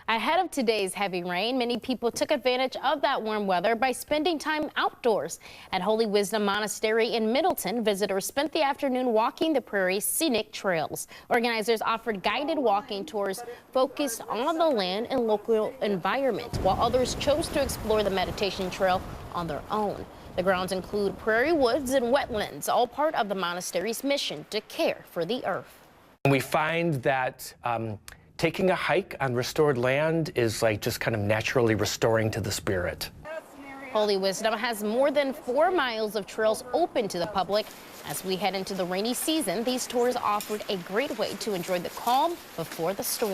Ahead of today's heavy rain, many people took advantage of that warm weather by spending time outdoors. At Holy Wisdom Monastery in Middleton, visitors spent the afternoon walking the prairie's scenic trails. Organizers offered guided walking tours focused on the land and local environment, while others chose to explore the meditation trail on their own. The grounds include prairie woods and wetlands, all part of the monastery's mission to care for the earth. We find that taking a hike on restored land is like just kind of naturally restoring to the spirit. Holy Wisdom has more than 4 miles of trails open to the public. As we head into the rainy season, these tours offered a great way to enjoy the calm before the storm.